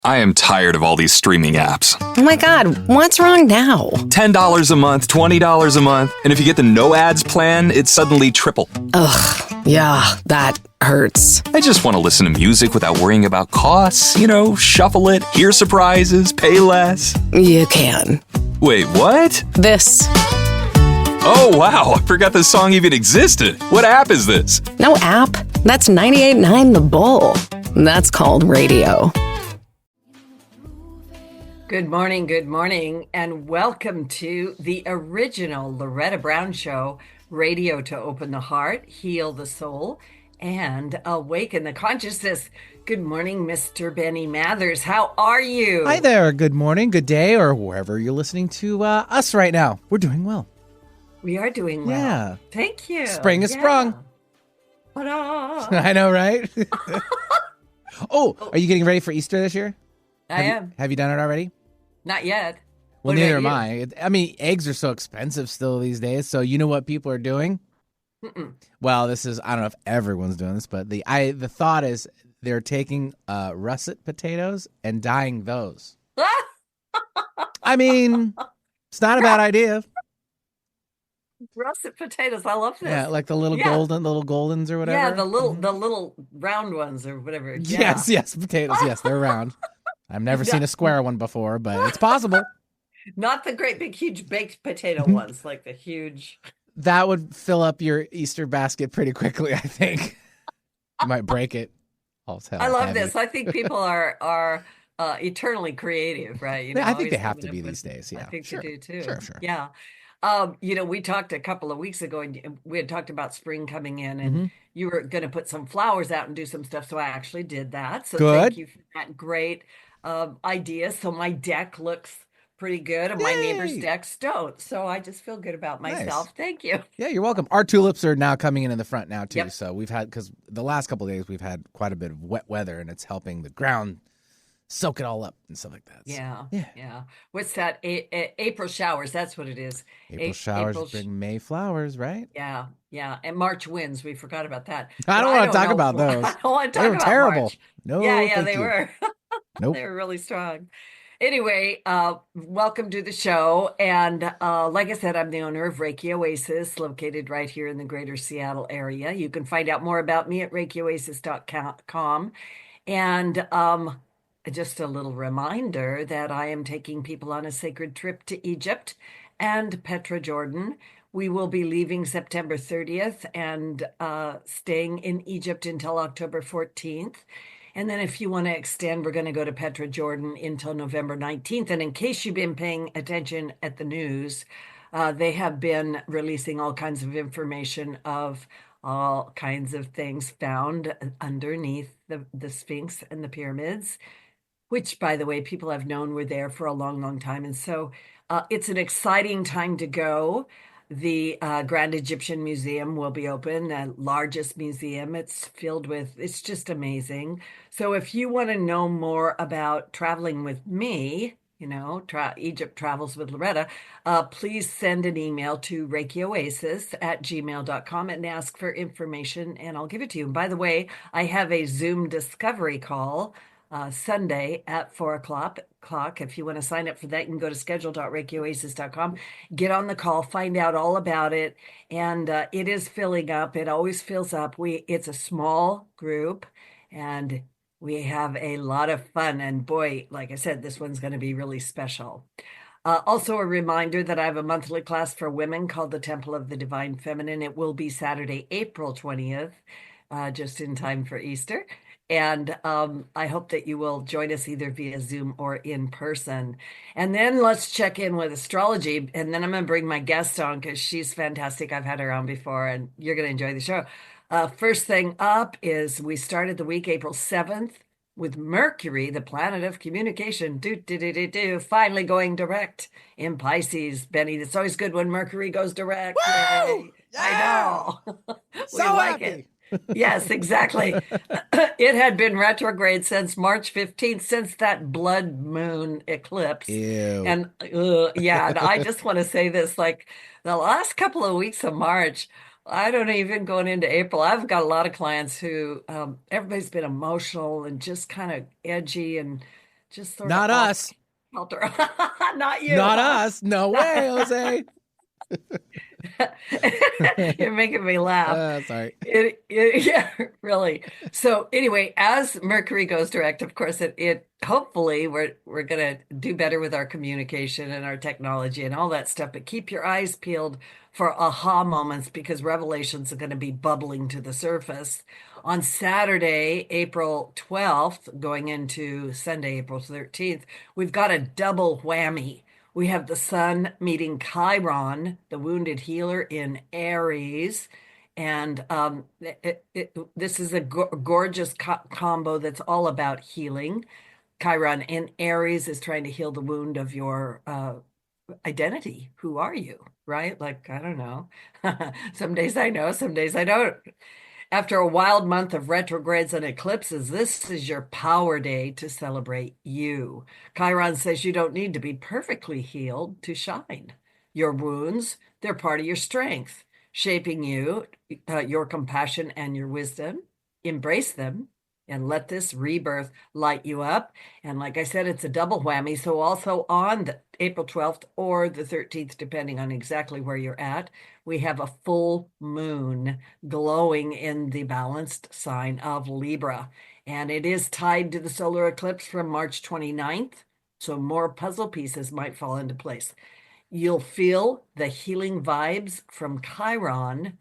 I am tired of all these streaming apps. Oh my God, what's wrong now? $10 a month, $20 a month, and if you get the no ads plan, it's suddenly triple. Ugh, yeah, that hurts. I just want to listen to music without worrying about costs, shuffle it, hear surprises, pay less. You can. Wait, what? This. Oh, wow, I forgot this song even existed. What app is this? No app. That's 98.9 The Bull. That's called radio. Good morning, and welcome to the original Loretta Brown Show, radio to open the heart, heal the soul, and awaken the consciousness. Good morning, Mr. Benny Mathers. How are you? Hi there. Good morning, good day, or wherever you're listening to us right now. We're doing well. We are doing well. Yeah. Thank you. Spring is sprung. Ta-da. I know, right? Oh, are you getting ready for Easter this year? I am. Have you done it already? Not yet. Well, What neither about am you? I. I mean, eggs are so expensive still these days. So you know what people are doing? Well, this is, I don't know if everyone's doing this, but the thought is they're taking russet potatoes and dyeing those. I mean, it's not a bad idea. Russet potatoes. I love this. Yeah, like the little Yeah. little goldens or whatever. Yeah, the little round ones or whatever. Yeah. Yes, potatoes. Yes, they're round. I've never seen a square one before, but it's possible. Not the great big huge baked potato ones, like the huge. That would fill up your Easter basket pretty quickly, I think. You might break it. Oh, it's hell I love heavy. this. I think people are eternally creative, right? Yeah, I think always they have to coming be up these with- days. Yeah, I think sure. they do too. Sure. Yeah. We talked a couple of weeks ago, and we had talked about spring coming in, and Mm-hmm. you were going to put some flowers out and do some stuff. So I actually did that. So Good. thank you for that great idea. So my deck looks pretty good, and my neighbors' Yay. decks don't. So I just feel good about myself. Nice. Thank you. Yeah, you're welcome. Our tulips are now coming in the front now, too. Yep. So we've had, because the last couple of days we've had quite a bit of wet weather, and it's helping the ground soak it all up and stuff like that. So, Yeah. What's that? April showers. That's what it is. April showers April sh- bring May flowers, right? Yeah. And March winds. We forgot about that. I don't But want to talk know- about those. I don't want to They talk were about terrible. March. No, Yeah, thank they you. were. Nope. They were really strong. Anyway, welcome to the show. And like I said, I'm the owner of Reiki Oasis, located right here in the greater Seattle area. You can find out more about me at ReikiOasis.com. And just a little reminder that I am taking people on a sacred trip to Egypt and Petra, Jordan. We will be leaving September 30th and staying in Egypt until October 14th. And then if you want to extend, we're going to go to Petra, Jordan until November 19th. And in case you've been paying attention at the news, they have been releasing all kinds of information of all kinds of things found underneath the Sphinx and the pyramids, which, by the way, people have known were there for a long, long time. And so it's an exciting time to go. The Grand Egyptian Museum will be open, the largest museum. It's filled with, it's just amazing. So if you want to know more about traveling with me, Egypt Travels with Loretta, please send an email to reikioasis@gmail.com and ask for information, and I'll give it to you. And by the way, I have a Zoom discovery call Sunday at 4:00. If you want to sign up for that, you can go to schedule.reikioasis.com, get on the call, find out all about it. And it is filling up. It always fills up. It's a small group, and we have a lot of fun. And boy, like I said, this one's going to be really special. Also, a reminder that I have a monthly class for women called the Temple of the Divine Feminine. It will be Saturday, April 20th, just in time for Easter. And I hope that you will join us either via Zoom or in person. And then let's check in with astrology. And then I'm going to bring my guest on because she's fantastic. I've had her on before, and you're going to enjoy the show. First thing up is we started the week April 7th with Mercury, the planet of communication, finally going direct in Pisces. Benny, it's always good when Mercury goes direct. Woo! Yay. Yeah! I know. So We like happy. it. Yes, exactly. It had been retrograde since March 15th, since that blood moon eclipse. Ew. And and I just want to say this, like the last couple of weeks of March, I don't even going into April, I've got a lot of clients who everybody's been emotional and just kind of edgy and just sort of Not off us. kilter. Not you. Not huh? us. No way, Jose. You're making me laugh. Sorry. Yeah, really. So anyway, as Mercury goes direct, of course, it hopefully we're gonna do better with our communication and our technology and all that stuff. But keep your eyes peeled for aha moments because revelations are going to be bubbling to the surface. On Saturday, April 12th, going into Sunday, April 13th, we've got a double whammy. We have the sun meeting Chiron, the wounded healer in Aries. And this is a gorgeous combo that's all about healing. Chiron in Aries is trying to heal the wound of your identity. Who are you? Right? Like, I don't know. Some days I know, some days I don't. After a wild month of retrogrades and eclipses, this is your power day to celebrate you. Chiron says you don't need to be perfectly healed to shine. Your wounds, they're part of your strength, shaping you, your compassion and your wisdom. Embrace them and let this rebirth light you up. And like I said, it's a double whammy. So also on April 12th or the 13th, depending on exactly where you're at, we have a full moon glowing in the balanced sign of Libra. And it is tied to the solar eclipse from March 29th. So more puzzle pieces might fall into place. You'll feel the healing vibes from Chiron,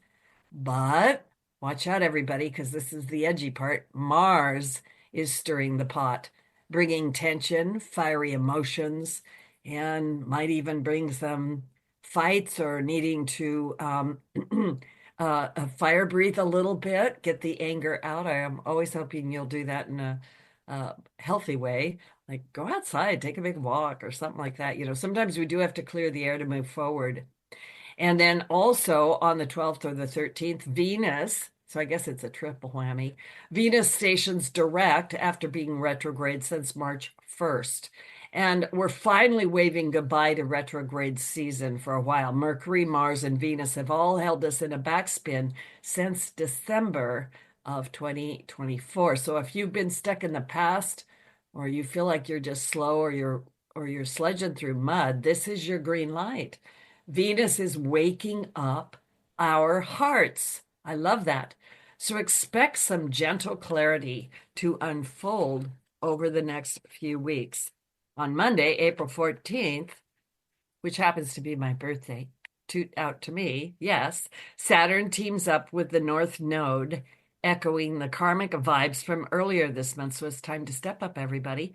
but watch out, everybody, because this is the edgy part. Mars is stirring the pot, bringing tension, fiery emotions, and might even bring some fights or needing to fire breathe a little bit, get the anger out. I am always hoping you'll do that in a healthy way, like go outside, take a big walk or something like that. Sometimes we do have to clear the air to move forward. And then also on the 12th or the 13th, Venus, so I guess it's a triple whammy, Venus stations direct after being retrograde since March 1st. And we're finally waving goodbye to retrograde season for a while. Mercury, Mars, and Venus have all held us in a backspin since December of 2024. So if you've been stuck in the past or you feel like you're just slow or you're sledging through mud, this is your green light. Venus is waking up our hearts. I love that. So expect some gentle clarity to unfold over the next few weeks. On Monday, April 14th, which happens to be my birthday, toot out to me, yes, Saturn teams up with the North Node, echoing the karmic vibes from earlier this month. So it's time to step up, everybody.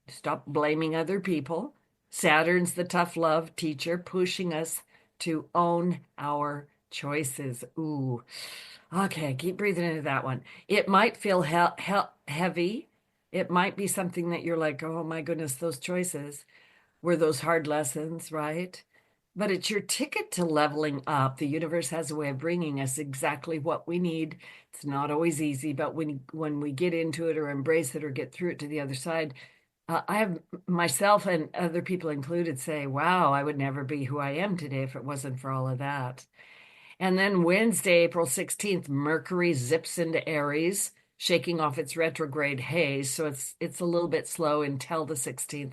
Stop blaming other people. Saturn's the tough love teacher, pushing us to own our choices. Ooh. Okay, keep breathing into that one. It might feel heavy. It might be something that you're like, oh my goodness, those choices were those hard lessons, right? But it's your ticket to leveling up. The universe has a way of bringing us exactly what we need. It's not always easy, but when we get into it or embrace it or get through it to the other side, I have myself and other people included say, wow, I would never be who I am today if it wasn't for all of that. And then Wednesday, April 16th, Mercury zips into Aries, shaking off its retrograde haze. So it's a little bit slow until the 16th.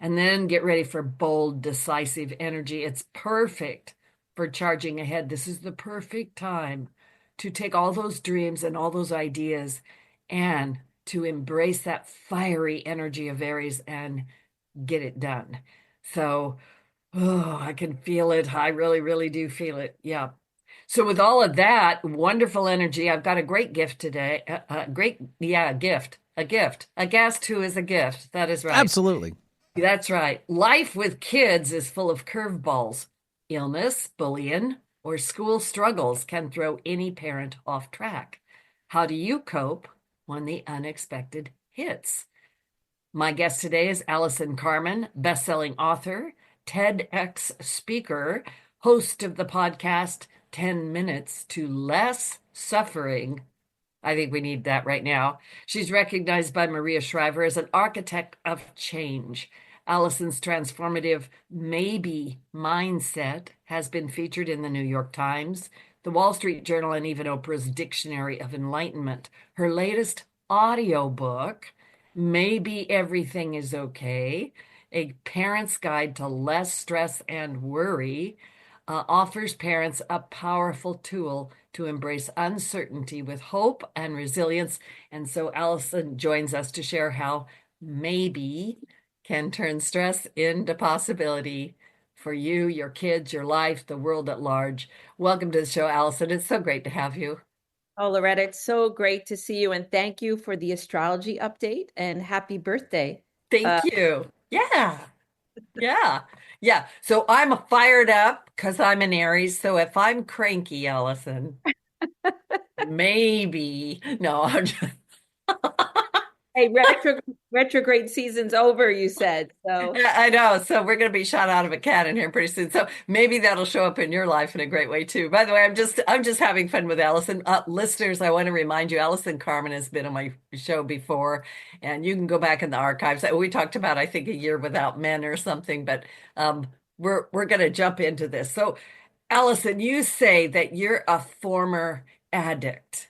And then get ready for bold, decisive energy. It's perfect for charging ahead. This is the perfect time to take all those dreams and all those ideas and to embrace that fiery energy of Aries and get it done. So, I can feel it. I really, really do feel it. Yeah. So with all of that wonderful energy, I've got a great gift today. A gift. A guest who is a gift. That is right. Absolutely. That's right. Life with kids is full of curveballs. Illness, bullying, or school struggles can throw any parent off track. How do you cope when the unexpected hits? My guest today is Allison Carmen, bestselling author, TEDx speaker, host of the podcast 10 Minutes to Less Suffering. I think we need that right now. She's recognized by Maria Shriver as an architect of change. Allison's transformative maybe mindset has been featured in the New York Times, the Wall Street Journal, and even Oprah's Dictionary of Enlightenment. Her latest audiobook, Maybe Everything is Okay, a parent's guide to less stress and worry, offers parents a powerful tool to embrace uncertainty with hope and resilience. And so Allison joins us to share how maybe can turn stress into possibility for you, your kids, your life, the world at large. Welcome to the show, Allison. It's so great to have you. Oh, Loretta, it's so great to see you, and thank you for the astrology update and happy birthday. Thank you. Yeah. Yeah. Yeah. So I'm fired up because I'm an Aries. So if I'm cranky, Allison, maybe. No, I'm just, Hey, retrograde season's over, you said. So, I know. So we're going to be shot out of a cannon here pretty soon. So maybe that'll show up in your life in a great way too. By the way, I'm just having fun with Allison. Listeners, I want to remind you, Allison Carmen has been on my show before, and you can go back in the archives. We talked about, I think, a year without men or something, but um, we're going to jump into this. So, Allison, you say that you're a former addict.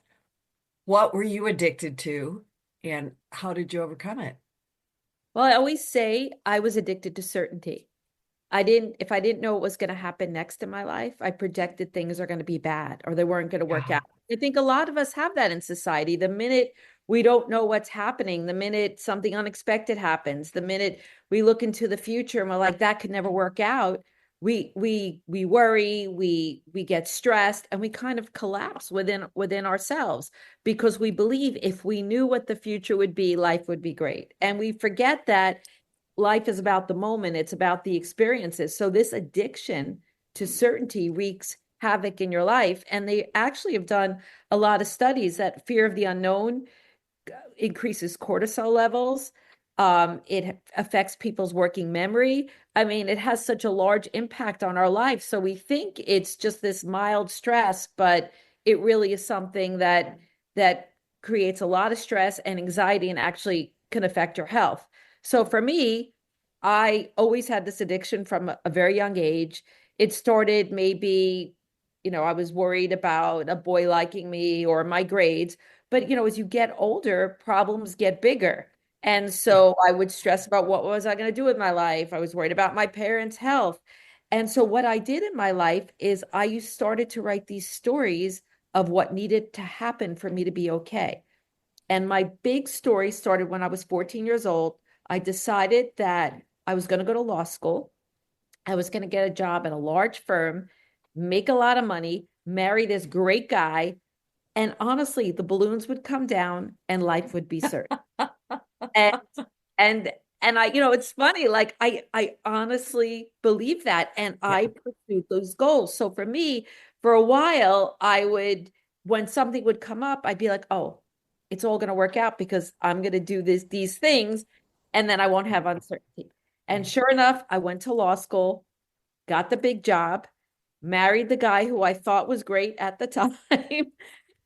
What were you addicted to, and how did you overcome it? well, I always say I was addicted to certainty. If I didn't know what was going to happen next in my life, I projected things are going to be bad or they weren't going to work Yeah. out. I think a lot of us have that in society. The minute we don't know what's happening, the minute something unexpected happens, the minute we look into the future and we're like, that could never work out, we worry, we get stressed, and we kind of collapse within ourselves because we believe if we knew what the future would be, life would be great. And we forget that life is about the moment, it's about the experiences. So this addiction to certainty wreaks havoc in your life. And they actually have done a lot of studies that fear of the unknown increases cortisol levels. It affects people's working memory. I mean, it has such a large impact on our life. So we think it's just this mild stress, but it really is something that creates a lot of stress and anxiety and actually can affect your health. So for me, I always had this addiction from a very young age. It started maybe, I was worried about a boy liking me or my grades. But, as you get older, problems get bigger. And Yeah. so I would stress about what was I going to do with my life. I was worried about my parents' health. And so what I did in my life is I started to write these stories of what needed to happen for me to be okay. And my big story started when I was 14 years old. I decided that I was going to go to law school. I was going to get a job at a large firm, make a lot of money, marry this great guy, and honestly, the balloons would come down and life would be certain. And and and it's funny, like I honestly believe that. And Yeah. I pursued those goals. So for me, for a while, when something would come up, I'd be like, oh, it's all gonna work out because I'm gonna do these things, and then I won't have uncertainty. And Yeah. sure enough, I went to law school, got the big job, married the guy who I thought was great at the time.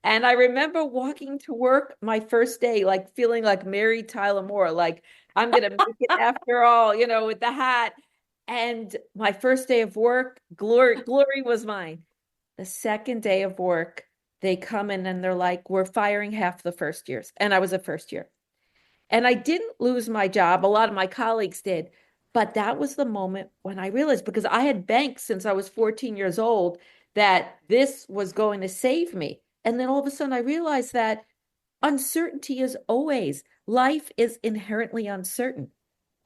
And I remember walking to work my first day, like feeling like Mary Tyler Moore, like I'm going to make it after all, with the hat. And my first day of work, glory was mine. The second day of work, they come in and they're like, we're firing half the first years. And I was a first year. And I didn't lose my job. A lot of my colleagues did. But that was the moment when I realized, because I had banked since I was 14 years old, that this was going to save me. And then all of a sudden I realized that uncertainty is always, life is inherently uncertain.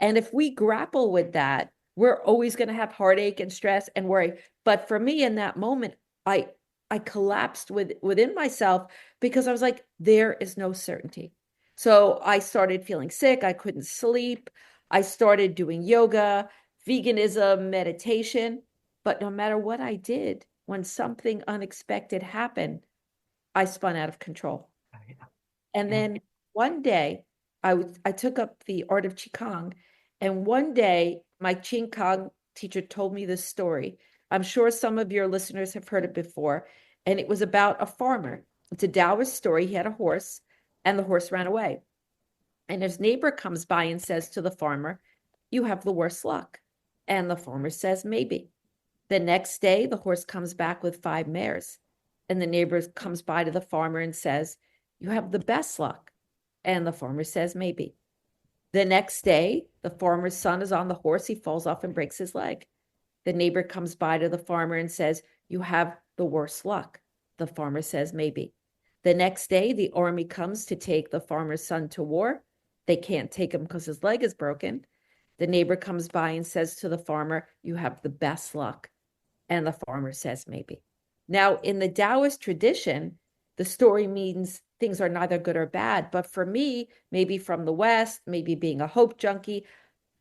And if we grapple with that, we're always going to have heartache and stress and worry. But for me in that moment, I I collapsed within myself because I was like, there is no certainty. So I started feeling sick. I couldn't sleep. I started doing yoga, veganism, meditation. But no matter what I did, when something unexpected happened, I spun out of control. Oh, yeah. And Yeah. then one day, I took up the art of Qigong, and one day my Qigong teacher told me this story. I'm sure some of your listeners have heard it before, and it was about a farmer. It's a Taoist story. He had a horse, and the horse ran away. And his neighbor comes by and says to the farmer, "You have the worst luck." And the farmer says, "Maybe." The next day, the horse comes back with 5 mares. And the neighbor comes by to the farmer and says, "You have the best luck." And the farmer says, "Maybe." The next day, the farmer's son is on the horse. He falls off and breaks his leg. The neighbor comes by to the farmer and says, "You have the worst luck." The farmer says, "Maybe." The next day, the army comes to take the farmer's son to war. They can't take him because his leg is broken. The neighbor comes by and says to the farmer, "You have the best luck." And the farmer says, "Maybe." Now, in the Taoist tradition, the story means things are neither good or bad. But for me, maybe from the West, maybe being a hope junkie,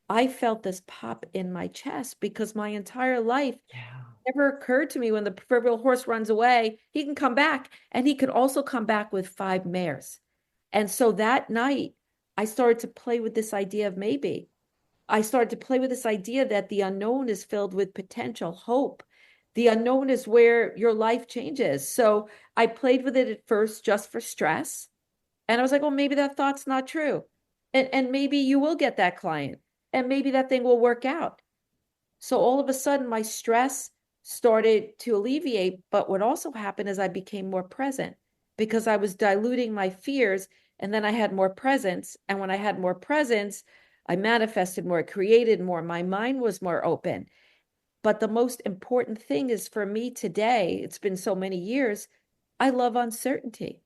I felt this pop in my chest because my entire life Yeah. never occurred to me when the proverbial horse runs away, he can come back. And he could also come back with 5 mares. And so that night, I started to play with this idea of maybe. I started to play with this idea that the unknown is filled with potential, hope. The unknown is where your life changes. So I played with it at first just for stress. And I was like, well, maybe that thought's not true. And maybe you will get that client. And maybe that thing will work out. So all of a sudden, my stress started to alleviate. But what also happened is I became more present because I was diluting my fears. And then I had more presence. And when I had more presence, I manifested more, created more. My mind was more open. But the most important thing is for me today, it's been so many years, I love uncertainty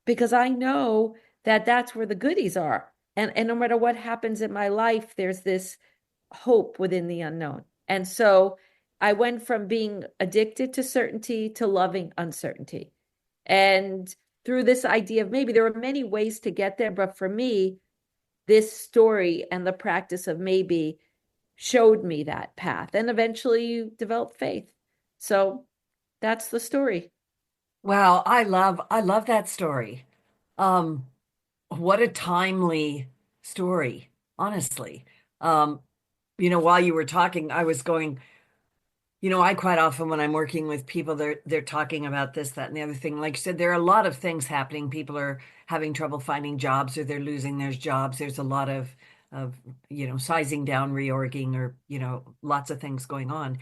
because I know that that's where the goodies are. And no matter what happens in my life, there's this hope within the unknown. And so I went from being addicted to certainty to loving uncertainty. And through this idea of maybe there are many ways to get there, but for me, this story and the practice of maybe showed me that path. And eventually you develop faith. So that's the story. Wow, I love that story. Um, what a timely story, honestly. Um, while you were talking, I was going, I quite often when I'm working with people, they're talking about this, that, and the other thing. Like you said, there are a lot of things happening. People are having trouble finding jobs or they're losing their jobs. There's a lot of sizing down, reorging, or, lots of things going on.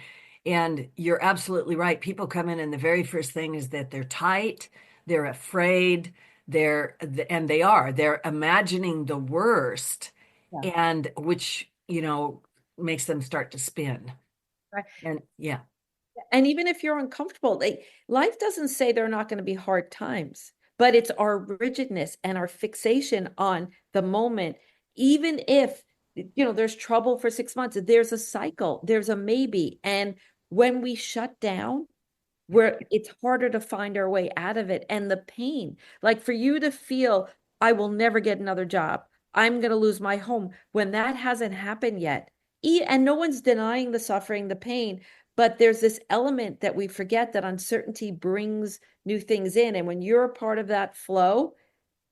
And you're absolutely right. People come in and the very first thing is that they're tight, they're afraid, they're imagining the worst, Yeah. and which, makes them start to spin. Right. And yeah. And even if you're uncomfortable, life doesn't say there are not going to be hard times, but it's our rigidness and our fixation on the moment. Even if, there's trouble for 6 months, there's a cycle, there's a maybe. And when we shut down, where it's harder to find our way out of it and the pain, like for you to feel, I will never get another job, I'm going to lose my home when that hasn't happened yet. And no one's denying the suffering, the pain, but there's this element that we forget, that uncertainty brings new things in. And when you're a part of that flow,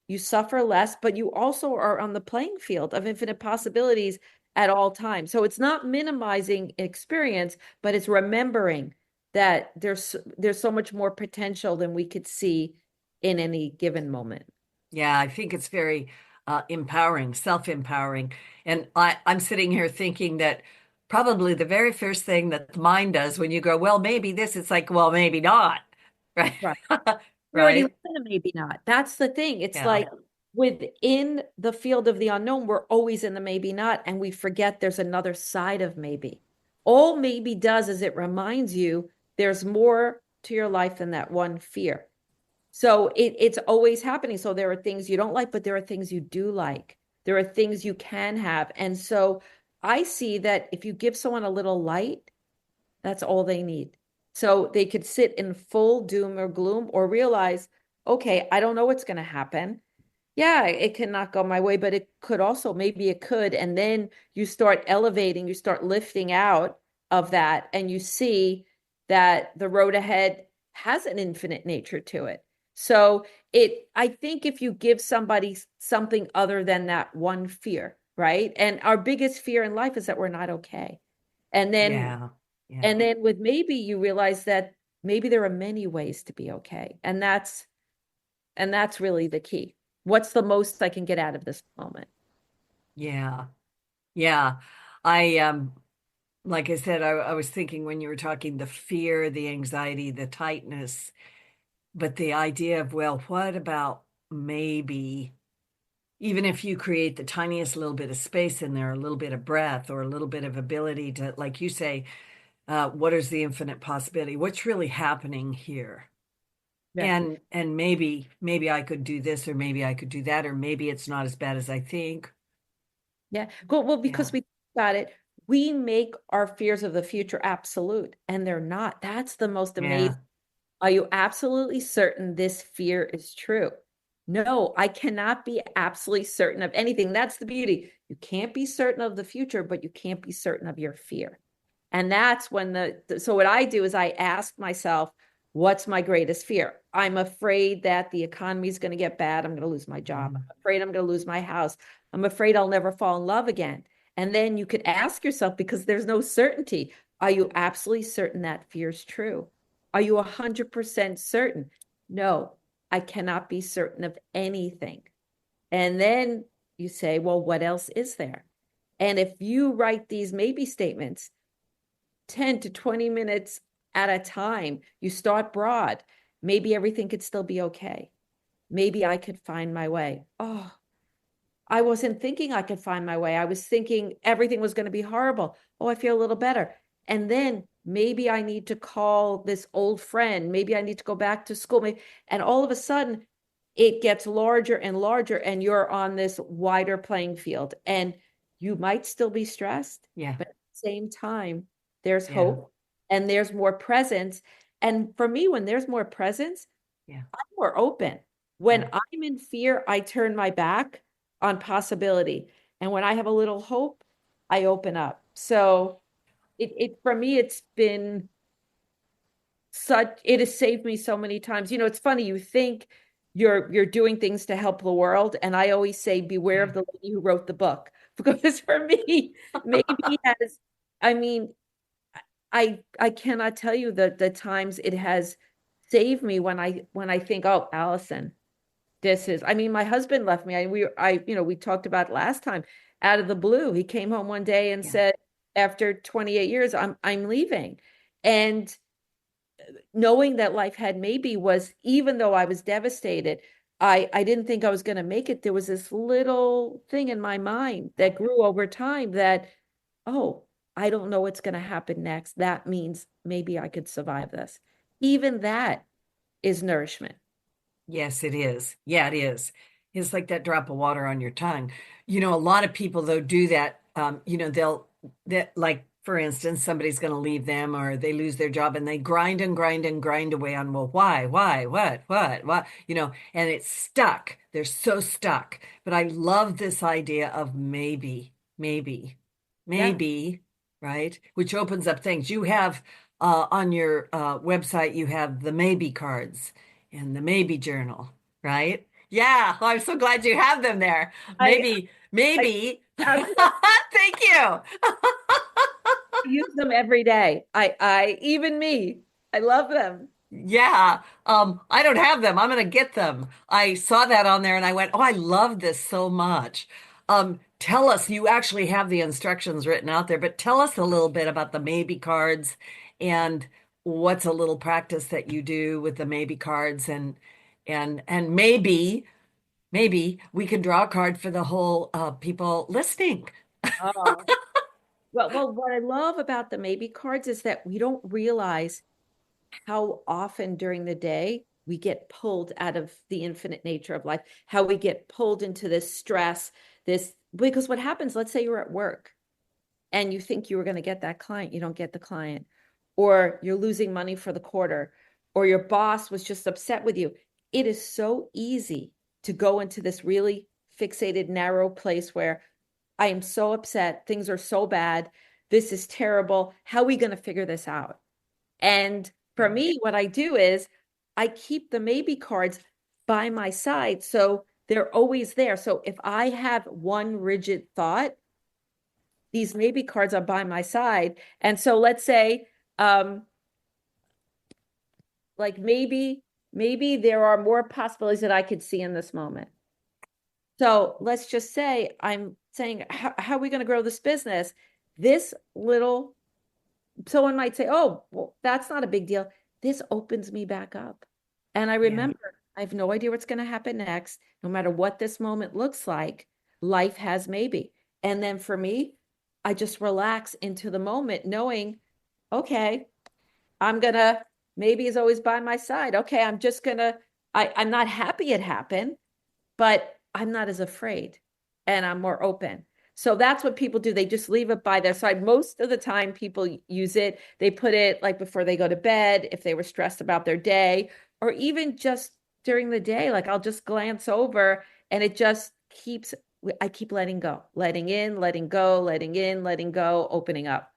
you suffer less, but you also are on the playing field of infinite possibilities at all times. So it's not minimizing experience, but it's remembering that there's so much more potential than we could see in any given moment. Yeah, I think it's very empowering, self-empowering. And I'm sitting here thinking that probably the very first thing that the mind does when you go, well, maybe this, it's like, well, maybe not. Right. Right. We already Right. live in a maybe not. That's the thing. It's Yeah. like within the field of the unknown, we're always in the maybe not, and we forget there's another side of maybe. All maybe does is it reminds you there's more to your life than that one fear. So it's always happening. So there are things you don't like, but there are things you do like. There are things you can have. And so I see that if you give someone a little light, that's all they need. So they could sit in full doom or gloom or realize, okay, I don't know what's going to happen. Yeah, it cannot go my way, but it could also, maybe it could. And then you start elevating, you start lifting out of that, and you see that the road ahead has an infinite nature to it. So I think if you give somebody something other than that one fear, right? And our biggest fear in life is that we're not okay. And then Yeah. Yeah. and then with maybe you realize that maybe there are many ways to be okay. And that's really the key. What's the most I can get out of this moment? Yeah. Yeah. I like I said, I was thinking when you were talking, the fear, the anxiety, the tightness, but the idea of, well, what about maybe, even if you create the tiniest little bit of space in there, a little bit of breath or a little bit of ability to, like you say, what is the infinite possibility? What's really happening here? Yeah. And maybe I could do this, or maybe I could do that, or maybe it's not as bad as I think. Yeah. Well, Yeah. because we think about it, we make our fears of the future absolute, and they're not. That's the most amazing. Yeah. Are you absolutely certain this fear is true? No, I cannot be absolutely certain of anything. That's the beauty. You can't be certain of the future, but you can't be certain of your fear. And that's when so what I do is I ask myself, what's my greatest fear? I'm afraid that the economy is going to get bad. I'm going to lose my job. I'm afraid I'm going to lose my house. I'm afraid I'll never fall in love again. And then you could ask yourself, because there's no certainty, are you absolutely certain that fear is true? Are you 100% certain? No, I cannot be certain of anything. And then you say, well, what else is there? And if you write these maybe statements 10 to 20 minutes at a time, you start broad, maybe everything could still be okay. Maybe I could find my way. Oh, I wasn't thinking I could find my way. I was thinking everything was going to be horrible. Oh, I feel a little better. And then maybe I need to call this old friend. Maybe I need to go back to school. And all of a sudden, it gets larger and larger, and you're on this wider playing field. And you might still be stressed, Yeah. but at the same time, there's Yeah. hope and there's more presence. And for me, when there's more presence, Yeah. I'm more open. When Yeah. I'm in fear, I turn my back on possibility. And when I have a little hope, I open up. So it for me, it's been it has saved me so many times. It's funny, you think you're doing things to help the world. And I always say, beware of the lady who wrote the book. Because for me, maybe has, I mean, I cannot tell you the times it has saved me when I think, oh, Allison, I mean, my husband left me. We talked about it last time, out of the blue. He came home one day and Yeah. said, after 28 years, I'm leaving. And knowing that life had maybe was, even though I was devastated, I didn't think I was going to make it. There was this little thing in my mind that grew over time that, oh, I don't know what's going to happen next. That means maybe I could survive this. Even that is nourishment. Yes, it is. Yeah, it is. It's like that drop of water on your tongue. A lot of people though do that. That, like, for instance, somebody's going to leave them or they lose their job and they grind and grind and grind away on, well, why, what, and it's stuck. They're so stuck. But I love this idea of Yeah. maybe, right? Which opens up things. You have on your website, you have the maybe cards and the maybe journal, right? Yeah, well, I'm so glad you have them there. I, Maybe. I Thank you. use them every day. Even me, I love them. Yeah. I don't have them. I'm gonna get them. I saw that on there and I went, oh, I love this so much. Tell us, you actually have the instructions written out there, but tell us a little bit about the maybe cards and what's a little practice that you do with the maybe cards, and maybe we can draw a card for the whole people listening. Oh. Well, what I love about the maybe cards is that we don't realize how often during the day we get pulled out of the infinite nature of life, how we get pulled into this stress, because what happens, let's say you're at work and you think you were going to get that client, you don't get the client, or you're losing money for the quarter, or your boss was just upset with you. It is so easy to go into this really fixated, narrow place where I am so upset. Things are so bad. This is terrible. How are we going to figure this out? And for me, what I do is I keep the maybe cards by my side. So they're always there. So if I have one rigid thought, these maybe cards are by my side. And so let's say, like maybe there are more possibilities that I could see in this moment. So let's just say I'm saying, how are we going to grow this business? This little, someone might say, oh, well, that's not a big deal. This opens me back up. And I Yeah. remember I have no idea what's going to happen next. No matter what this moment looks like, life has maybe. And then for me, I just relax into the moment knowing, okay, maybe is always by my side. Okay, I'm not happy it happened, but I'm not as afraid and I'm more open. So that's what people do. They just leave it by their side. Most of the time, people use it. They put it like before they go to bed, if they were stressed about their day, or even just during the day. Like I'll just glance over and it just I keep letting go, letting in, letting go, letting in, letting go, opening up.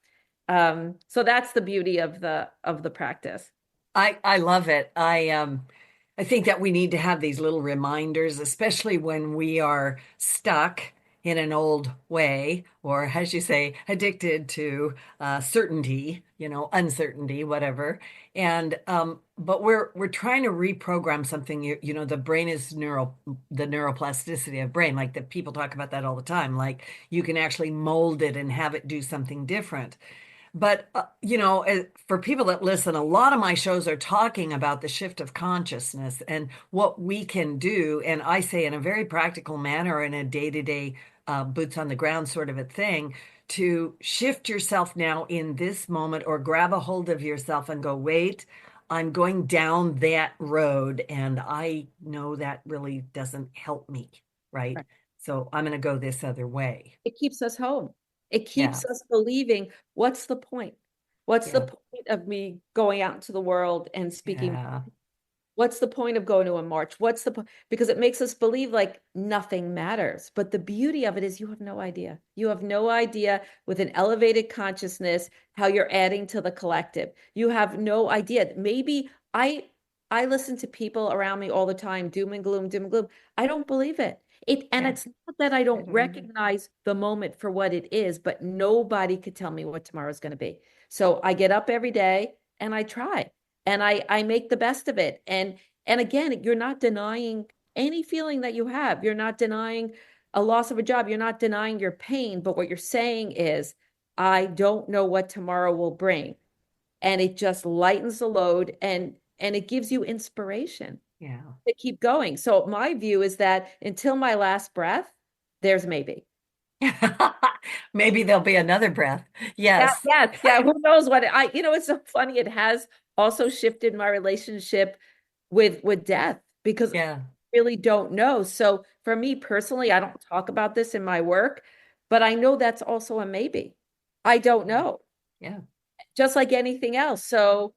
So that's the beauty of the practice. I love it. I think that we need to have these little reminders, especially when we are stuck in an old way, or as you say, addicted to certainty, uncertainty, whatever. And but we're trying to reprogram something. The brain is the neuroplasticity of brain, like that people talk about that all the time. Like you can actually mold it and have it do something different. But, for people that listen, a lot of my shows are talking about the shift of consciousness and what we can do. And I say in a very practical manner, in a day-to-day, boots on the ground sort of a thing, to shift yourself now in this moment or grab a hold of yourself and go, wait, I'm going down that road. And I know that really doesn't help me, right? Right. So I'm going to go this other way. It keeps us home. It Yeah. keeps us believing, what's the point? What's the Yeah. point of me going out into the world and speaking? Yeah. What's the point of going to a march? What's the point? Because it makes us believe like nothing matters. But the beauty of it is you have no idea. You have no idea with an elevated consciousness how you're adding to the collective. You have no idea. Maybe I listen to people around me all the time, doom and gloom, doom and gloom. I don't believe it. And Yeah. it's not that I I don't don't either. recognize the moment for what it is, but nobody could tell me what tomorrow's going to be. So I get up every day and I try and I make the best of it. And again, you're not denying any feeling that you have. You're not denying a loss of a job. You're not denying your pain. But what you're saying is, I don't know what tomorrow will bring. And it just lightens the load and it gives you inspiration Yeah. to keep going. So my view is that until my last breath, there's maybe. Maybe there'll be another breath. Yeah, Yes. yes, yeah. Who knows it's so funny. It has also shifted my relationship with death because I Yeah. really don't know. So for me personally, I don't talk about this in my work, but I know that's also a maybe. I don't know, Yeah. just like anything else. So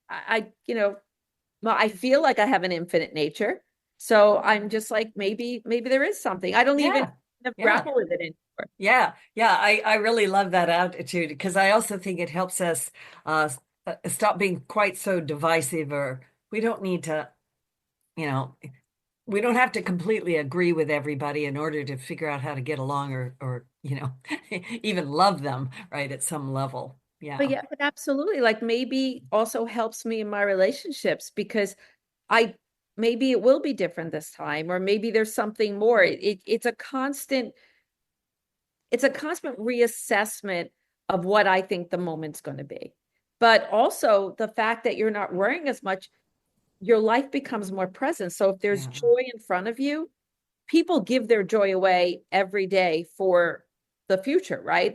well, I feel like I have an infinite nature. So I'm just like, maybe there is something. I don't even Yeah. kind of Yeah. grapple with it anymore. Yeah. Yeah. I really love that attitude because I also think it helps us stop being quite so divisive, or we don't need to, you know, we don't have to completely agree with everybody in order to figure out how to get along or, even love them, right, at some level. But Yeah. yeah, but absolutely. Like maybe also helps me in my relationships because I maybe it will be different this time, or maybe there's something more. It's a constant reassessment of what I think the moment's going to be. But also the fact that you're not worrying as much, your life becomes more present. So if there's Yeah. joy in front of you, people give their joy away every day for the future, right?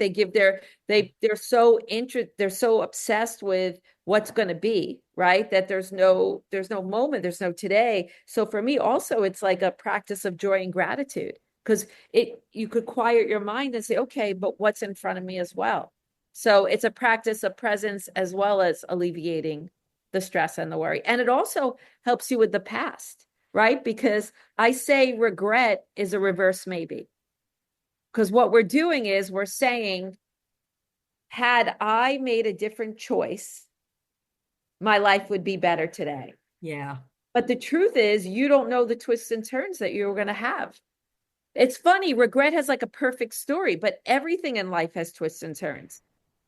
They're so obsessed with what's going to be, right? That there's no moment, there's no today. So for me also it's like a practice of joy and gratitude because it you could quiet your mind and say, okay, but what's in front of me as well. So it's a practice of presence as well as alleviating the stress and the worry. And it also helps you with the past, right? Because I say regret is a reverse maybe. Because what we're doing is we're saying, had I made a different choice, my life would be better today. Yeah. But the truth is, you don't know the twists and turns that you're going to have. It's funny, regret has like a perfect story, but everything in life has twists and turns.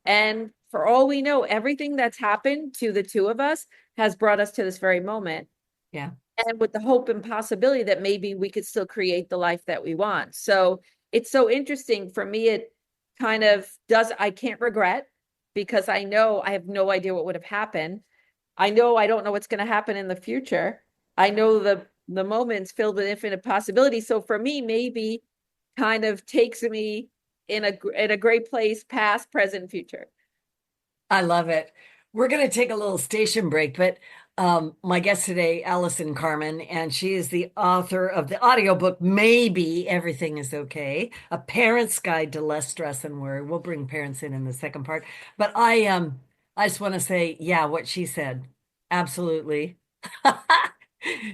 And for all we know, everything that's happened to the two of us has brought us to this very moment. Yeah. And with the hope and possibility that maybe we could still create the life that we want. So it's so interesting for me. It kind of I can't regret because I know I have no idea what would have happened. I know I don't know what's going to happen in the future. I know the moment's filled with infinite possibilities. So for me, maybe kind of takes me in a great place, past, present, future. I love it. We're going to take a little station break, but my guest today, Allison Carmen, and she is the author of the audiobook, Maybe Everything is Okay, A Parent's Guide to Less Stress and Worry. We'll bring parents in the second part. But I just want to say, yeah, what she said. Absolutely.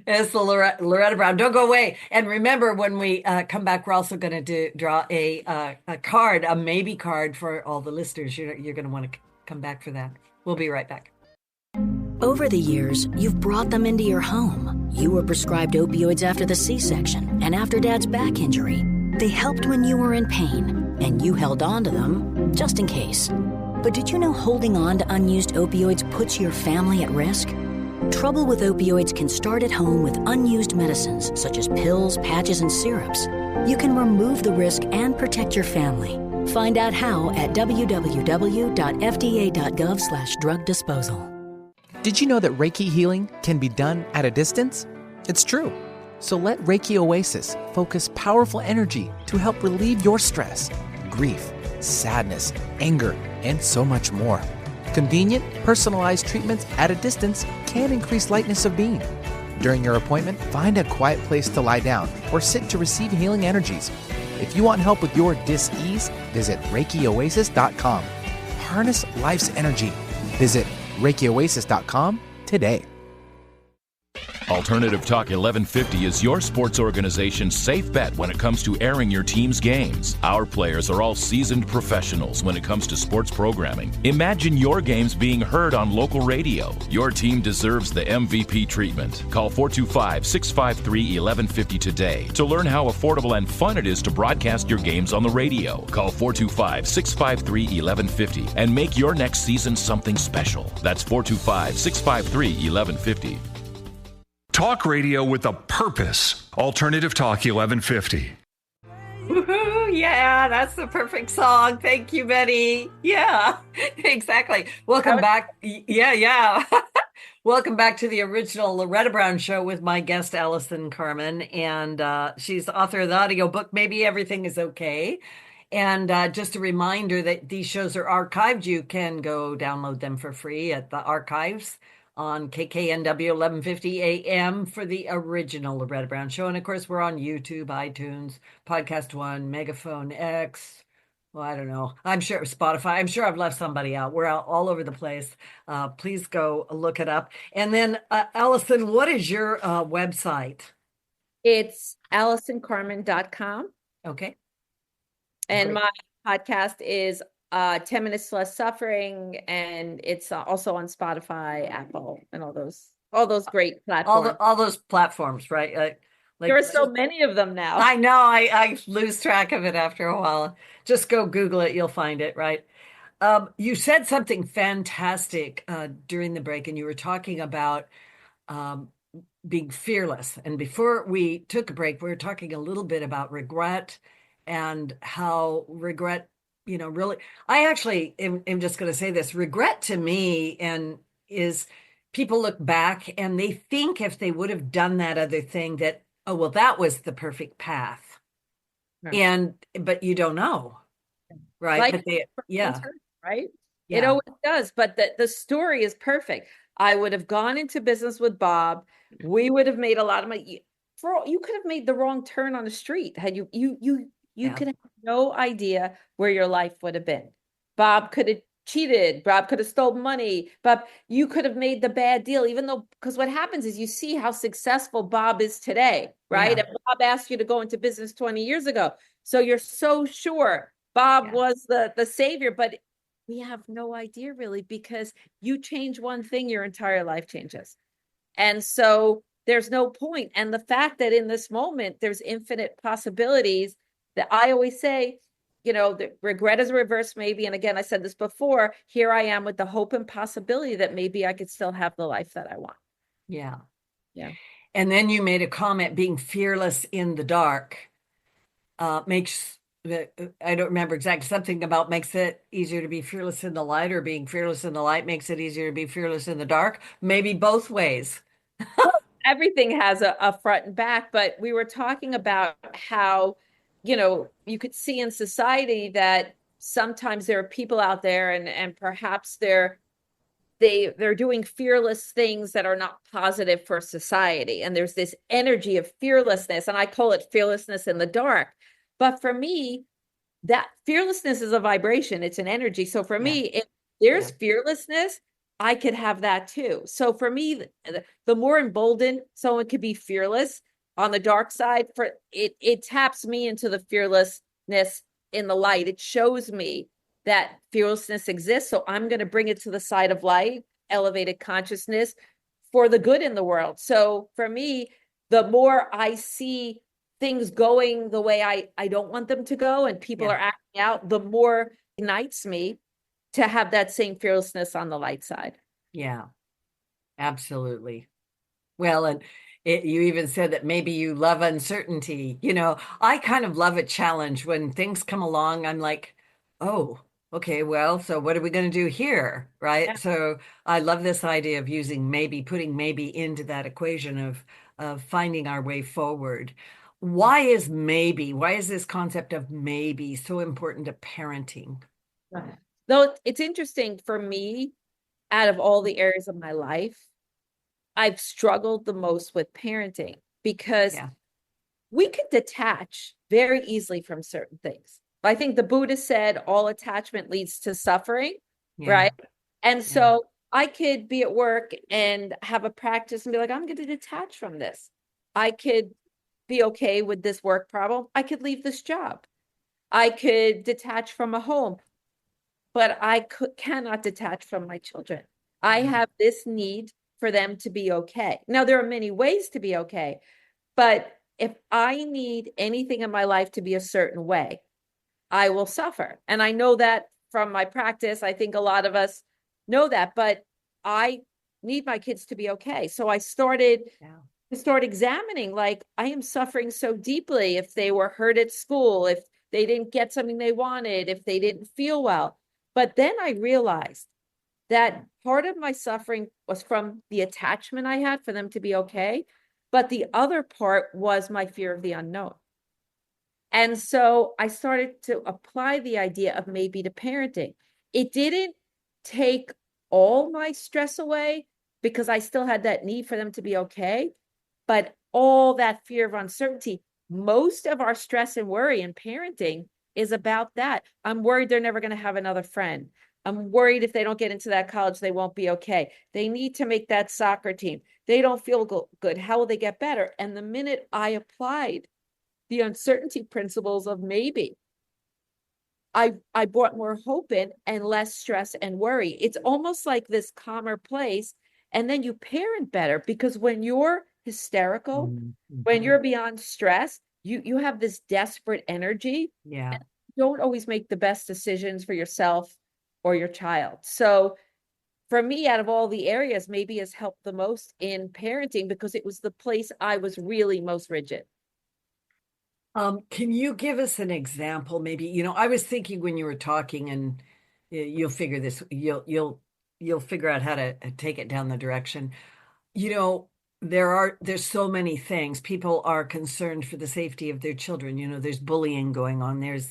It's the Loretta Brown. Don't go away. And remember, when we come back, we're also going to draw a card, a maybe card for all the listeners. You're going to want to come back for that. We'll be right back. Over the years, you've brought them into your home. You were prescribed opioids after the C-section and after Dad's back injury. They helped when you were in pain, and you held on to them just in case. But did you know holding on to unused opioids puts your family at risk? Trouble with opioids can start at home with unused medicines such as pills, patches, and syrups. You can remove the risk and protect your family. Find out how at www.fda.gov/drug disposal. Did you know that Reiki healing can be done at a distance? It's true. So let Reiki Oasis focus powerful energy to help relieve your stress, grief, sadness, anger, and so much more. Convenient, personalized treatments at a distance can increase lightness of being. During your appointment, find a quiet place to lie down or sit to receive healing energies. If you want help with your dis-ease, visit ReikiOasis.com. Harness life's energy. Visit ReikiOasis.com today. Alternative Talk 1150 is your sports organization's safe bet when it comes to airing your team's games. Our players are all seasoned professionals when it comes to sports programming. Imagine your games being heard on local radio. Your team deserves the MVP treatment. Call 425-653-1150 today to learn how affordable and fun it is to broadcast your games on the radio. Call 425-653-1150 and make your next season something special. That's 425-653-1150. Talk radio with a purpose. Alternative Talk 1150. Woohoo! Yeah, that's the perfect song. Thank you, Betty. Yeah, exactly. Welcome back. Yeah. Welcome back to the original Loretta Brown Show with my guest, Allison Carmen. And she's the author of the audiobook, Maybe Everything is Okay. And just a reminder that these shows are archived. You can go download them for free at the archives on KKNW 1150 AM for the original Loretta Brown Show. And of course, we're on YouTube, iTunes, Podcast One, Megaphone X. Well, I don't know. I'm sure Spotify. I'm sure I've left somebody out. We're out all over the place. Please go look it up. And then, Allison, what is your website? It's AllisonCarmen.com. Okay. And Great. my podcast is 10 Minutes Less Suffering, and it's also on Spotify, Apple, and all those great platforms. All those platforms, right? Like there are so many of them now. I know. I lose track of it after a while. Just go Google it. You'll find it, right? You said something fantastic during the break, and you were talking about being fearless. And before we took a break, we were talking a little bit about regret and how regret, really, I actually am just going to say this. Regret to me is people look back and they think if they would have done that other thing that, oh, well, that was the perfect path. Right. But you don't know. Right. Like, but right. Yeah. It always does. But the story is perfect. I would have gone into business with Bob. We would have made a lot of money. You could have made the wrong turn on the street had you could have no idea where your life would have been. Bob could have cheated. Bob could have stolen money. Bob, you could have made the bad deal, because what happens is you see how successful Bob is today, right? Yeah. And Bob asked you to go into business 20 years ago. So you're so sure Bob was the savior, but we have no idea really, because you change one thing, your entire life changes. And so there's no point. And the fact that in this moment, there's infinite possibilities that I always say, the regret is a reverse maybe. And again, I said this before, here I am with the hope and possibility that maybe I could still have the life that I want. Yeah. Yeah. And then you made a comment, being fearless in the dark makes, I don't remember exactly, something about makes it easier to be fearless in the light, or being fearless in the light makes it easier to be fearless in the dark. Maybe both ways. everything has a front and back, but we were talking about how, you could see in society that sometimes there are people out there and perhaps they're doing fearless things that are not positive for society. And there's this energy of fearlessness, and I call it fearlessness in the dark. But for me, that fearlessness is a vibration, it's an energy. So for me, if there's fearlessness, I could have that too. So for me, the more emboldened someone could be fearless on the dark side, for it taps me into the fearlessness in the light. It shows me that fearlessness exists. So I'm going to bring it to the side of light, elevated consciousness for the good in the world. So for me, the more I see things going the way I don't want them to go and people are acting out, the more ignites me to have that same fearlessness on the light side. Yeah, absolutely. Well, and you even said that maybe you love uncertainty. I kind of love a challenge. When things come along, I'm like, oh, okay, well, so what are we going to do here? Right. Yeah. So I love this idea of putting maybe into that equation of finding our way forward. Why is this concept of maybe so important to parenting? Though it's interesting for me, out of all the areas of my life, I've struggled the most with parenting because we could detach very easily from certain things. I think the Buddha said all attachment leads to suffering, right? And so I could be at work and have a practice and be like, I'm going to detach from this. I could be okay with this work problem. I could leave this job. I could detach from a home, but I cannot detach from my children. I have this need for them to be okay. Now, there are many ways to be okay, but if I need anything in my life to be a certain way, I will suffer. And I know that from my practice. I think a lot of us know that, but I need my kids to be okay. So I started to start examining, like, I am suffering so deeply if they were hurt at school, if they didn't get something they wanted, if they didn't feel well. But then I realized that part of my suffering was from the attachment I had for them to be okay. But the other part was my fear of the unknown. And so I started to apply the idea of maybe to parenting. It didn't take all my stress away because I still had that need for them to be okay. But all that fear of uncertainty, most of our stress and worry in parenting is about that. I'm worried they're never going to have another friend. I'm worried if they don't get into that college, they won't be okay. They need to make that soccer team. They don't feel good. How will they get better? And the minute I applied the uncertainty principles of maybe, I brought more hope in and less stress and worry. It's almost like this calmer place. And then you parent better because when you're hysterical, when you're beyond stress, you have this desperate energy. Yeah. And you don't always make the best decisions for yourself or your child. So for me, out of all the areas, maybe has helped the most in parenting because it was the place I was really most rigid. Can you give us an example? Maybe, I was thinking when you were talking, and you'll figure out how to take it down the direction. There's so many things. People are concerned for the safety of their children. There's bullying going on. There's,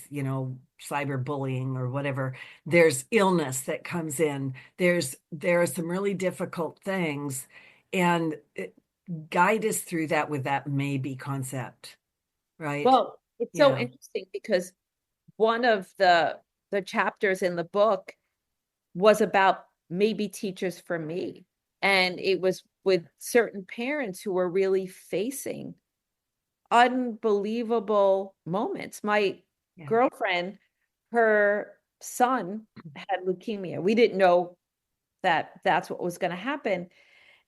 cyberbullying or whatever. There's illness that comes in. There are some really difficult things, and guide us through that with that maybe concept. Right. Well, it's so interesting because one of the chapters in the book was about maybe teachers for me. And it was with certain parents who were really facing unbelievable moments. My girlfriend, her son had leukemia. We didn't know that that's what was going to happen.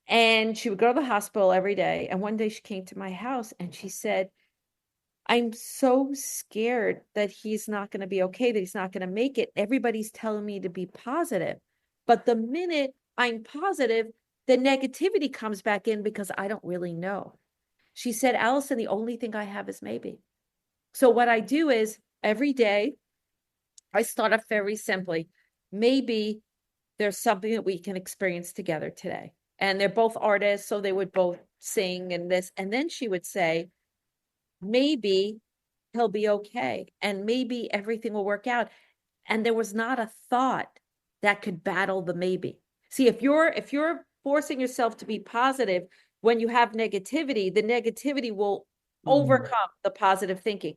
And she would go to the hospital every day. And one day she came to my house and she said, I'm so scared that he's not going to be okay, that he's not going to make it. Everybody's telling me to be positive. But the minute I'm positive, the negativity comes back in because I don't really know. She said, Allison, the only thing I have is maybe. So what I do is every day, I start off very simply. Maybe there's something that we can experience together today. And they're both artists, so they would both sing and this. And then she would say, maybe he'll be okay. And maybe everything will work out. And there was not a thought that could battle the maybe. See, if you're forcing yourself to be positive when you have negativity, the negativity will overcome the positive thinking.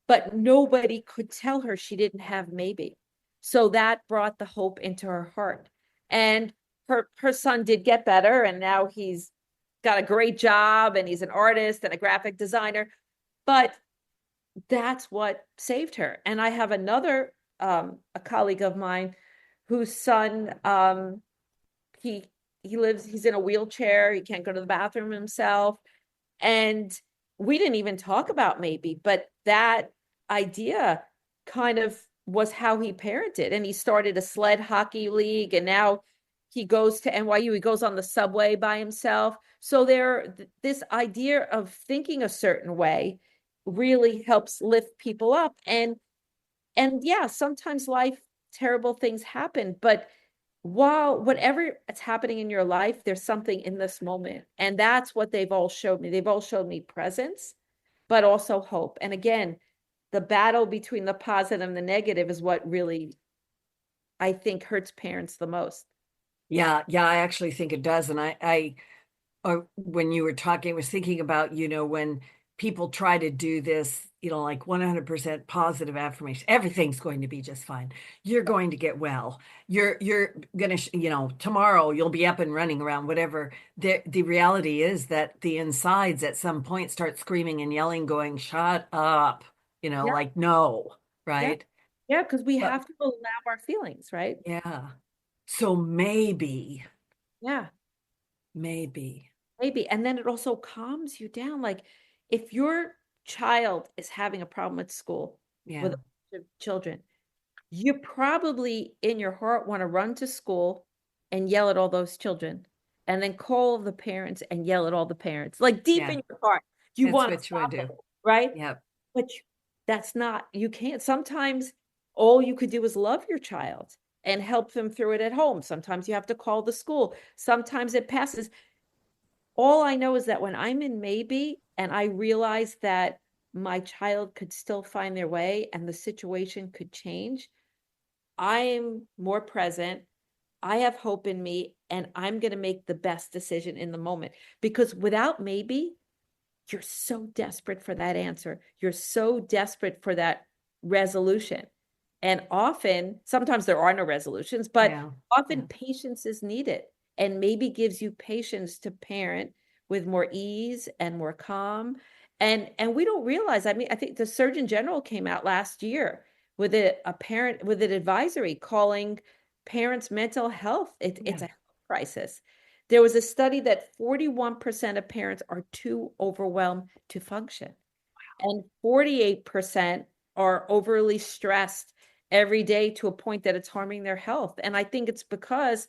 But nobody could tell her she didn't have maybe. So that brought the hope into her heart. And her son did get better, and now he's got a great job, and he's an artist and a graphic designer. But that's what saved her. And I have another a colleague of mine whose son he's in a wheelchair, he can't go to the bathroom himself. And we didn't even talk about maybe, but that idea kind of was how he parented. And he started a sled hockey league, and now he goes to NYU, he goes on the subway by himself. So this idea of thinking a certain way really helps lift people up. And yeah, sometimes terrible things happen, but whatever is happening in your life, there's something in this moment. And that's what they've all showed me. They've all showed me presence, but also hope. And again, the battle between the positive and the negative is what really, I think, hurts parents the most. Yeah, I actually think it does. And when you were talking, I was thinking about, when people try to do this, like 100% positive affirmation, everything's going to be just fine. You're going to get well. You're going to, tomorrow you'll be up and running around, whatever. The reality is that the insides at some point start screaming and yelling, going, shut up, Yeah. like, no, right? Yeah, because we have to allow our feelings, right? Yeah. So maybe. Yeah. Maybe. And then it also calms you down. Like if your child is having a problem at school with children, you probably in your heart want to run to school and yell at all those children, and then call the parents and yell at all the parents. Like deep in your heart, you want to stop it, right? Yeah. But that's not, you can't. Sometimes all you could do is love your child and help them through it at home. Sometimes you have to call the school. Sometimes it passes. All I know is that when I'm in maybe, and I realize that my child could still find their way and the situation could change, I'm more present. I have hope in me, and I'm going to make the best decision in the moment. Because without maybe, you're so desperate for that answer. You're so desperate for that resolution. And sometimes there are no resolutions, but often patience is needed. And maybe gives you patience to parent with more ease and more calm. And we don't realize, I think the Surgeon General came out last year with an advisory calling parents' mental health. It's a health crisis. There was a study that 41% of parents are too overwhelmed to function. And 48% are overly stressed every day to a point that it's harming their health. And I think it's because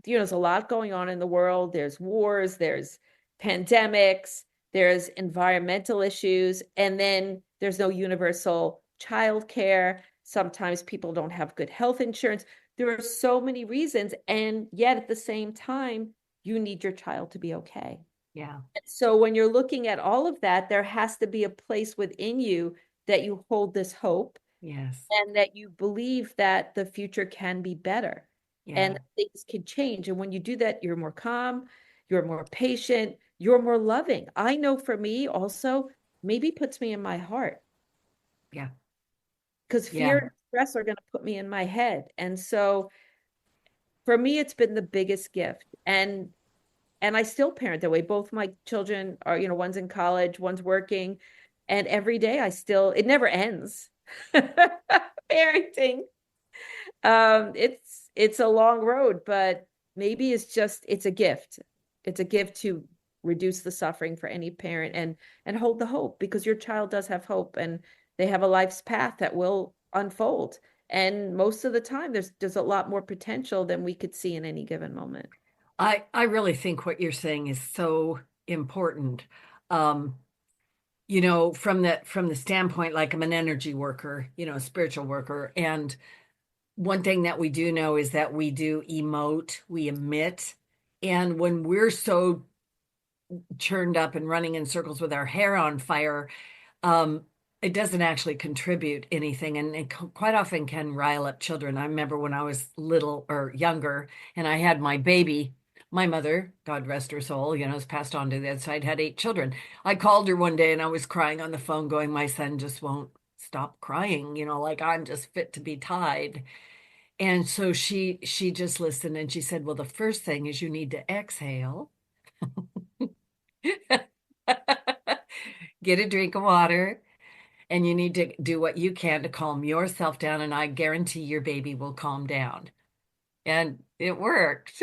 there's a lot going on in the world. There's wars, there's pandemics, there's environmental issues, and then there's no universal childcare. Sometimes people don't have good health insurance. There are so many reasons, and yet at the same time, you need your child to be okay. Yeah. So when you're looking at all of that, there has to be a place within you that you hold this hope. Yes. And that you believe that the future can be better. And things can change. And when you do that, you're more calm, you're more patient, you're more loving. I know for me also, maybe puts me in my heart. Yeah. Because fear and stress are going to put me in my head. And so for me, it's been the biggest gift. And I still parent that way. Both my children are, one's in college, one's working. And every day it never ends. Parenting. It's a long road, but maybe it's a gift. It's a gift to reduce the suffering for any parent and hold the hope, because your child does have hope and they have a life's path that will unfold. And most of the time there's a lot more potential than we could see in any given moment. I really think what you're saying is so important. From the standpoint, like I'm an energy worker, a spiritual worker. And one thing that we do know is that we do emote, we emit. And when we're so churned up and running in circles with our hair on fire, um, it doesn't actually contribute anything, and it quite often can rile up children. I remember when I was little or younger and I had my baby, my mother, God rest her soul, has passed on to the other side, had 8 children. I called her one day and I was crying on the phone going, my son just won't stop crying, like I'm just fit to be tied. And so she just listened and she said, well, the first thing is you need to exhale. Get a drink of water, and you need to do what you can to calm yourself down, and I guarantee your baby will calm down. And it worked.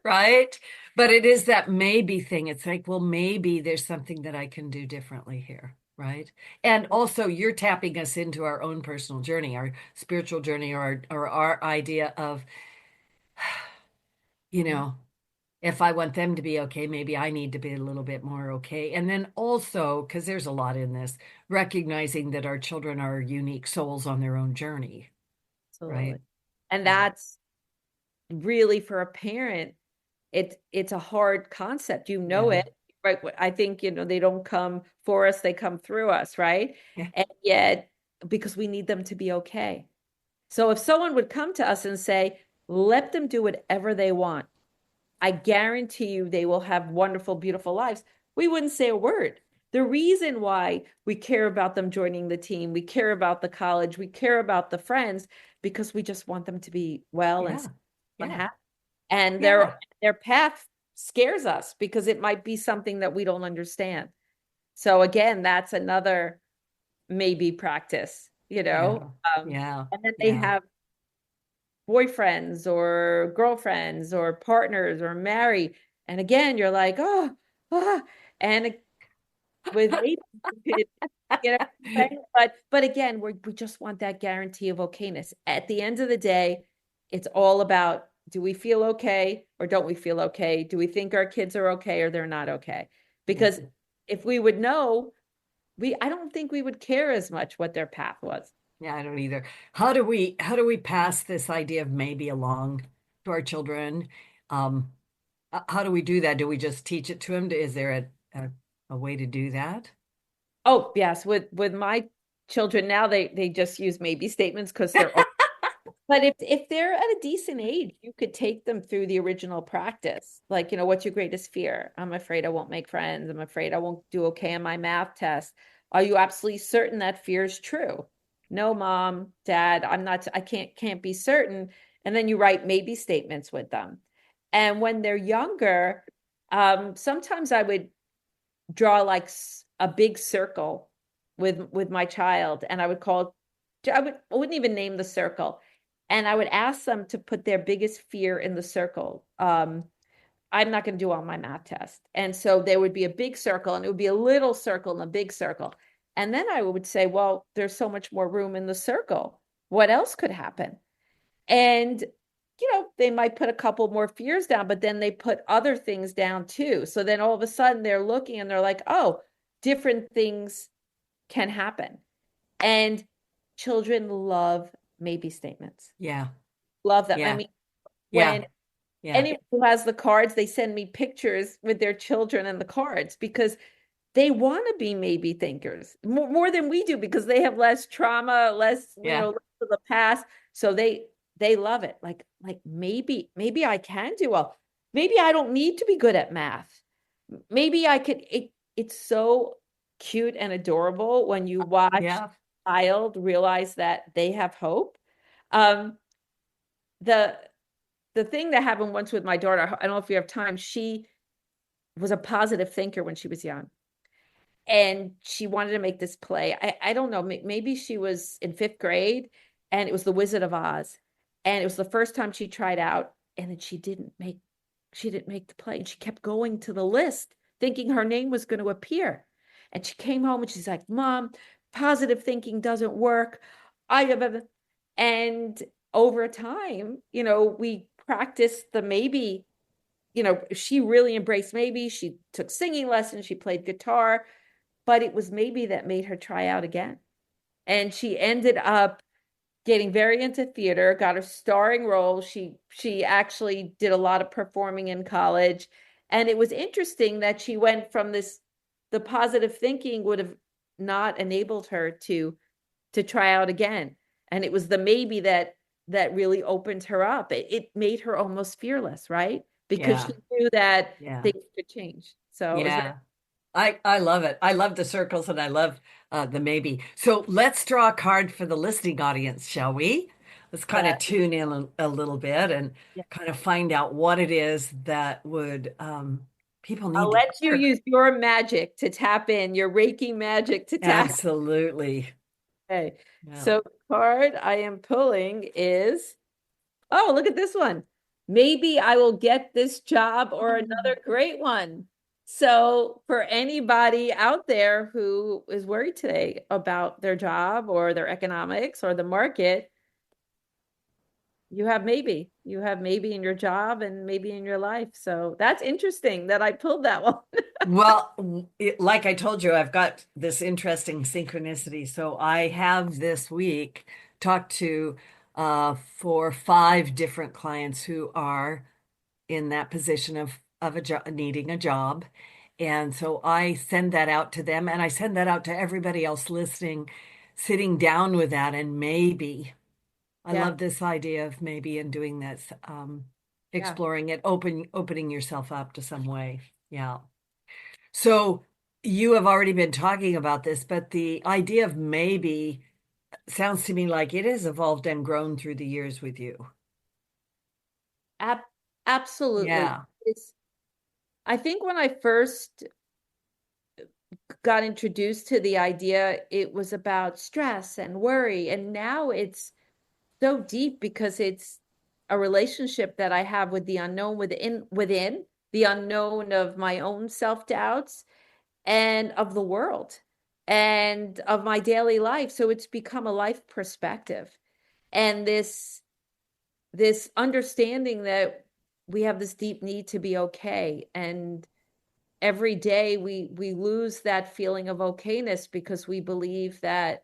Right? But it is that maybe thing. It's like, well, maybe there's something that I can do differently here. Right. And also, you're tapping us into our own personal journey, our spiritual journey, or our idea of, if I want them to be okay, maybe I need to be a little bit more okay. And then also, because there's a lot in this, recognizing that our children are unique souls on their own journey. Absolutely. Right. And that's really, for a parent, it's a hard concept. It, right? I think, they don't come for us, they come through us, right? Yeah. And yet, because we need them to be okay. So if someone would come to us and say, let them do whatever they want, I guarantee you they will have wonderful, beautiful lives, we wouldn't say a word. The reason why we care about them joining the team, we care about the college, we care about the friends, because we just want them to be well and happy. And their path scares us because it might be something that we don't understand. So again, that's another maybe practice, And then they have boyfriends or girlfriends or partners or marry. And again, you're like, and with but again, we just want that guarantee of okayness. At the end of the day, it's all about, do we feel okay or don't we feel okay? Do we think our kids are okay or they're not okay? Because if we would know, I don't think we would care as much what their path was. Yeah, I don't either. How do we pass this idea of maybe along to our children? How do we do that? Do we just teach it to them? Is there a way to do that? Oh, yes. With my children now, they just use maybe statements because they're old. But if they're at a decent age, you could take them through the original practice. Like, what's your greatest fear? I'm afraid I won't make friends. I'm afraid I won't do okay on my math test. Are you absolutely certain that fear is true? No, mom, dad, I can't be certain. And then you write maybe statements with them. And when they're younger, sometimes I would draw like a big circle with my child, and I wouldn't even name the circle. And I would ask them to put their biggest fear in the circle. I'm not going to do on my math test. And so there would be a big circle, and it would be a little circle and a big circle. And then I would say, well, there's so much more room in the circle. What else could happen? And, they might put a couple more fears down, but then they put other things down too. So then all of a sudden they're looking and they're like, oh, different things can happen. And children love maybe statements. Yeah. Love them. Yeah. I mean, when anyone who has the cards, they send me pictures with their children and the cards because they want to be maybe thinkers more than we do, because they have less trauma, less, less of the past. So they love it. Like maybe I can do well. Maybe I don't need to be good at math. Maybe I could. It's so cute and adorable when you watch a child realize that they have hope. The thing that happened once with my daughter, I don't know if you have time, she was a positive thinker when she was young. And she wanted to make this play. I don't know, maybe she was in 5th grade, and it was The Wizard of Oz. And it was the first time she tried out, and then she didn't make the play. And she kept going to the list thinking her name was going to appear. And she came home and she's like, Mom, positive thinking doesn't work. And over time, we practiced the maybe, she really embraced maybe. She took singing lessons, she played guitar, but it was maybe that made her try out again. And she ended up getting very into theater, got a starring role. She actually did a lot of performing in college. And it was interesting that she went from the positive thinking would have not enabled her to try out again. And it was the maybe that really opened her up. It made her almost fearless, right? Because she knew that things could change. So I love it. I love the circles and I love the maybe. So let's draw a card for the listening audience, shall we? Let's kind of tune in a little bit and kind of find out what it is that would people need I'll to let you hear. use your magic to tap in, your Reiki magic to tap. Absolutely. Okay. Yeah. So the card I am pulling is, oh, look at this one. Maybe I will get this job or another great one. So for anybody out there who is worried today about their job or their economics or the market, you have maybe in your job and maybe in your life. So that's interesting that I pulled that one. Well, like I told you, I've got this interesting synchronicity. So I have this week talked to 4 or 5 different clients who are in that position of needing a job. And so I send that out to them and I send that out to everybody else listening, sitting down with that and maybe. I love this idea of maybe and doing this, exploring it, opening yourself up to some way. Yeah. So you have already been talking about this, but the idea of maybe sounds to me like it has evolved and grown through the years with you. Absolutely. Yeah. I think when I first got introduced to the idea, it was about stress and worry. And now it's so deep because it's a relationship that I have with the unknown within the unknown of my own self-doubts and of the world and of my daily life. So it's become a life perspective. And this understanding that we have this deep need to be okay. And every day we lose that feeling of okayness because we believe that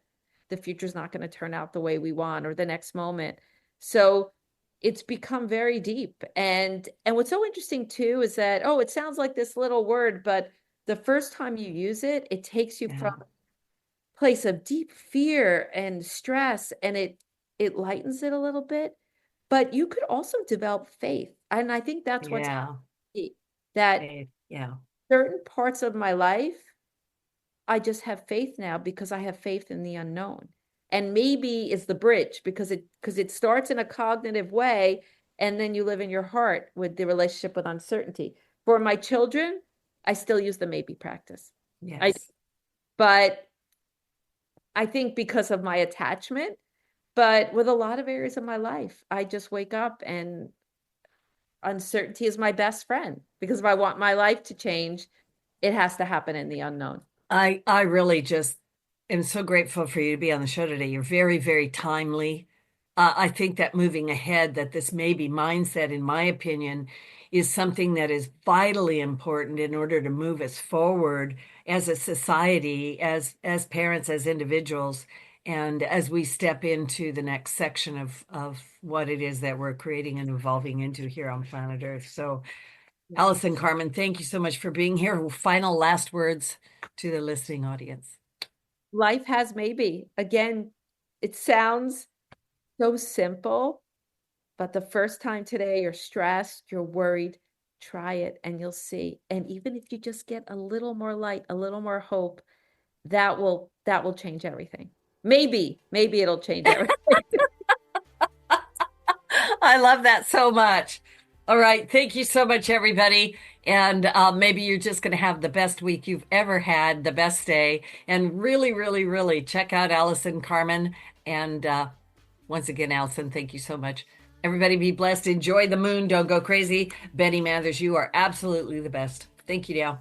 the future's not going to turn out the way we want or the next moment. So it's become very deep. And what's so interesting too is that, oh, it sounds like this little word, but the first time you use it, it takes you from a place of deep fear and stress, and it lightens it a little bit. But you could also develop faith. And I think that's what's key, that certain parts of my life, I just have faith now because I have faith in the unknown. And maybe is the bridge because it starts in a cognitive way and then you live in your heart with the relationship with uncertainty. For my children, I still use the maybe practice. Yes. But I think because of my attachment, but with a lot of areas of my life, I just wake up and uncertainty is my best friend because if I want my life to change, it has to happen in the unknown. I really just am so grateful for you to be on the show today. You're very, very timely. I think that moving ahead, that this maybe mindset, in my opinion, is something that is vitally important in order to move us forward as a society, as parents, as individuals, and as we step into the next section of what it is that we're creating and evolving into here on planet Earth. So Allison Carmen, thank you so much for being here. Final last words to the listening audience. Life has maybe. Again, it sounds so simple, but the first time today you're stressed, you're worried, try it and you'll see. And even if you just get a little more light, a little more hope, that will change everything. Maybe it'll change everything. I love that so much. All right. Thank you so much, everybody. And maybe you're just going to have the best week you've ever had, the best day. And really, really, really check out Allison Carmen. And once again, Allison, thank you so much. Everybody be blessed. Enjoy the moon. Don't go crazy. Benny Mathers, you are absolutely the best. Thank you, Dale.